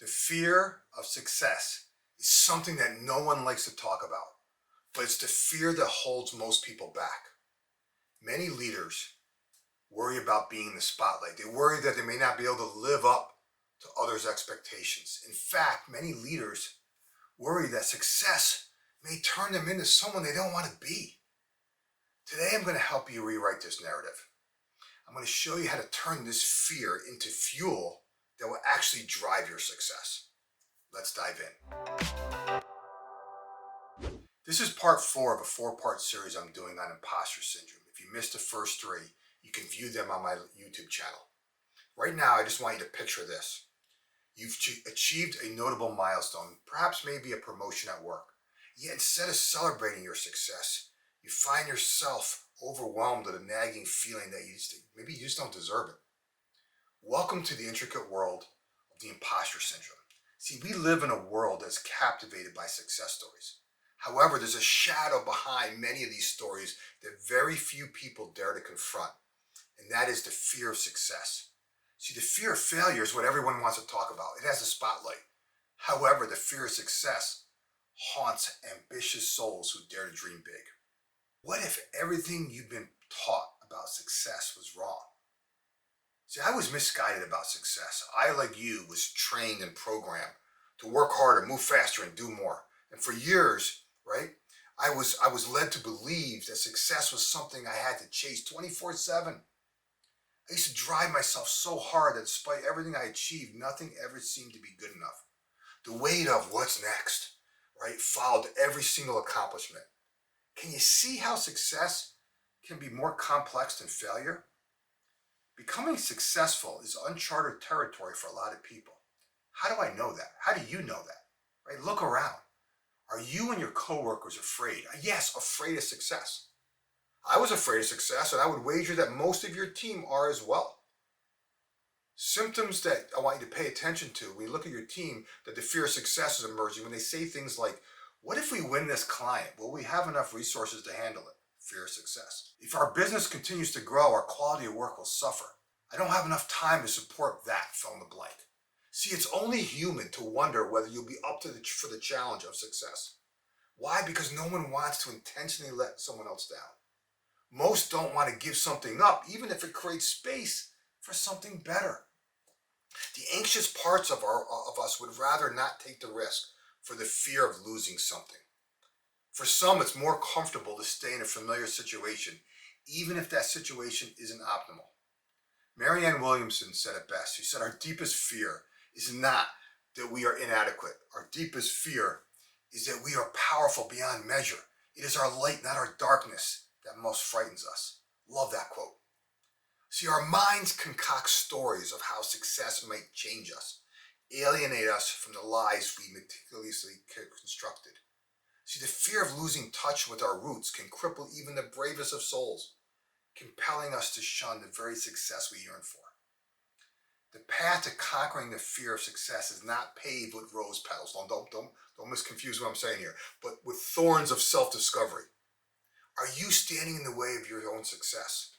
The fear of success is something that no one likes to talk about, but it's the fear that holds most people back. Many leaders worry about being in the spotlight. They worry that they may not be able to live up to others' expectations. In fact, many leaders worry that success may turn them into someone they don't want to be. Today, I'm going to help you rewrite this narrative. I'm going to show you how to turn this fear into fuel that will actually drive your success. Let's dive in. This is part 4 of a 4-part series I'm doing on imposter syndrome. If you missed the first 3, you can view them on my YouTube channel. Right now, I just want you to picture this. You've achieved a notable milestone, perhaps maybe a promotion at work. Yet instead of celebrating your success, you find yourself overwhelmed with a nagging feeling that maybe you just don't deserve it. Welcome to the intricate world of the imposter syndrome. See, we live in a world that's captivated by success stories. However, there's a shadow behind many of these stories that very few people dare to confront, and that is the fear of success. See, the fear of failure is what everyone wants to talk about. It has a spotlight. However, the fear of success haunts ambitious souls who dare to dream big. What if everything you've been taught about success was wrong? See, I was misguided about success. I, like you, was trained and programmed to work harder, move faster, and do more. And for years, right, I was led to believe that success was something I had to chase 24/7. I used to drive myself so hard that despite everything I achieved, nothing ever seemed to be good enough. The weight of what's next, right, followed every single accomplishment. Can you see how success can be more complex than failure? Becoming successful is uncharted territory for a lot of people. How do I know that? How do you know that? Right? Look around. Are you and your coworkers afraid? Yes, afraid of success. I was afraid of success, and I would wager that most of your team are as well. Symptoms that I want you to pay attention to when you look at your team, that the fear of success is emerging when they say things like, what if we win this client? Will we have enough resources to handle it? Fear of success. If our business continues to grow, our quality of work will suffer. I don't have enough time to support that, fill in the blank. See, it's only human to wonder whether you'll be up for the challenge of success. Why? Because no one wants to intentionally let someone else down. Most don't want to give something up, even if it creates space for something better. The anxious parts of us would rather not take the risk for the fear of losing something. For some, it's more comfortable to stay in a familiar situation, even if that situation isn't optimal. Marianne Williamson said it best. She said, our deepest fear is not that we are inadequate. Our deepest fear is that we are powerful beyond measure. It is our light, not our darkness, that most frightens us. Love that quote. See, our minds concoct stories of how success might change us, alienate us from the lives we meticulously constructed. See, the fear of losing touch with our roots can cripple even the bravest of souls, compelling us to shun the very success we yearn for. The path to conquering the fear of success is not paved with rose petals. Don't misconfuse what I'm saying here, but with thorns of self-discovery. Are you standing in the way of your own success?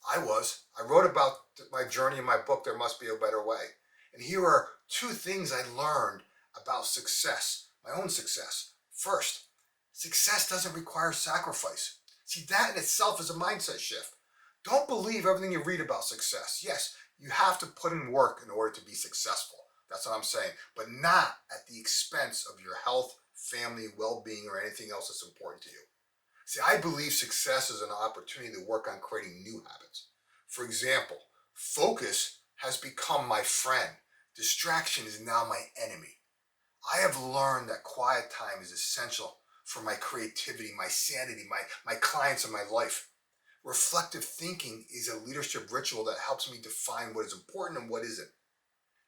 I was. I wrote about my journey in my book, There Must Be a Better Way. And here are 2 things I learned about success, my own success. First, success doesn't require sacrifice. See, that in itself is a mindset shift. Don't believe everything you read about success. Yes, you have to put in work in order to be successful. That's what I'm saying. But not at the expense of your health, family, well-being, or anything else that's important to you. See, I believe success is an opportunity to work on creating new habits. For example, focus has become my friend. Distraction is now my enemy. I have learned that quiet time is essential for my creativity, my sanity, my clients, and my life. Reflective thinking is a leadership ritual that helps me define what is important and what isn't.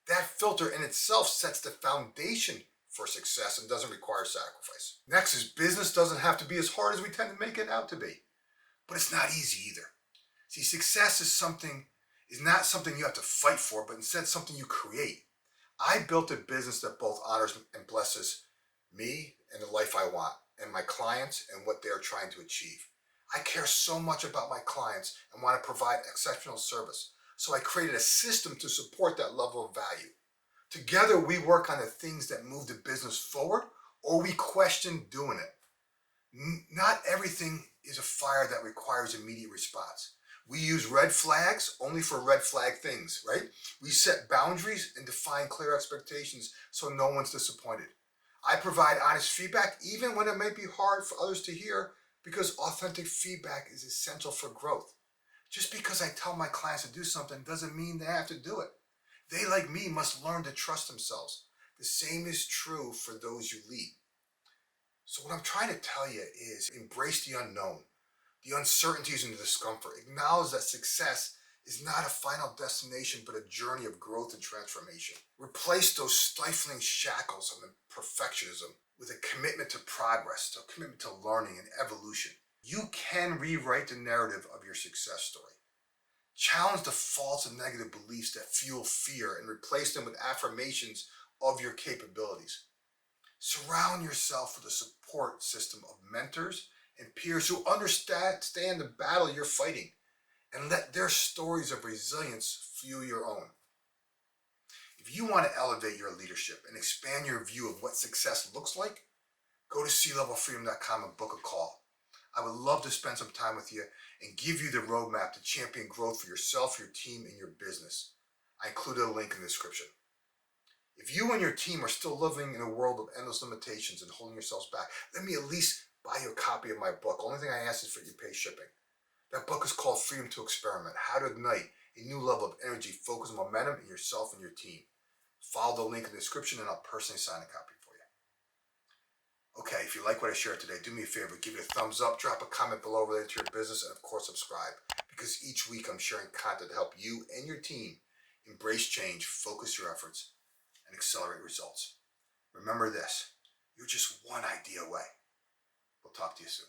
That filter in itself sets the foundation for success and doesn't require sacrifice. Next is business doesn't have to be as hard as we tend to make it out to be. But it's not easy either. See, success is not something you have to fight for, but instead something you create. I built a business that both honors and blesses me and the life I want, and my clients and what they're trying to achieve. I care so much about my clients and want to provide exceptional service. So I created a system to support that level of value. Together, we work on the things that move the business forward, or we question doing it. Not everything is a fire that requires immediate response. We use red flags only for red flag things, right? We set boundaries and define clear expectations so no one's disappointed. I provide honest feedback even when it may be hard for others to hear because authentic feedback is essential for growth. Just because I tell my clients to do something doesn't mean they have to do it. They, like me, must learn to trust themselves. The same is true for those you lead. So what I'm trying to tell you is embrace the unknown, the uncertainties and the discomfort. Acknowledge that success is not a final destination, but a journey of growth and transformation. Replace those stifling shackles of perfectionism with a commitment to progress, a commitment to learning and evolution. You can rewrite the narrative of your success story. Challenge the false and negative beliefs that fuel fear and replace them with affirmations of your capabilities. Surround yourself with a support system of mentors and peers who understand the battle you're fighting and let their stories of resilience fuel your own. If you want to elevate your leadership and expand your view of what success looks like, go to clevelfreedom.com and book a call. I would love to spend some time with you and give you the roadmap to champion growth for yourself, your team, and your business. I included a link in the description. If you and your team are still living in a world of endless limitations and holding yourselves back, let me at least buy you a copy of my book. Only thing I ask is for you to pay shipping. That book is called Freedom to Experiment, How to Ignite a New Level of Energy, Focus, and Momentum in Yourself and Your Team. Follow the link in the description and I'll personally sign a copy for you. Okay, if you like what I shared today, do me a favor, give it a thumbs up, drop a comment below related to your business, and of course subscribe, because each week I'm sharing content to help you and your team embrace change, focus your efforts, and accelerate results. Remember this, you're just one idea away. We'll talk to you soon.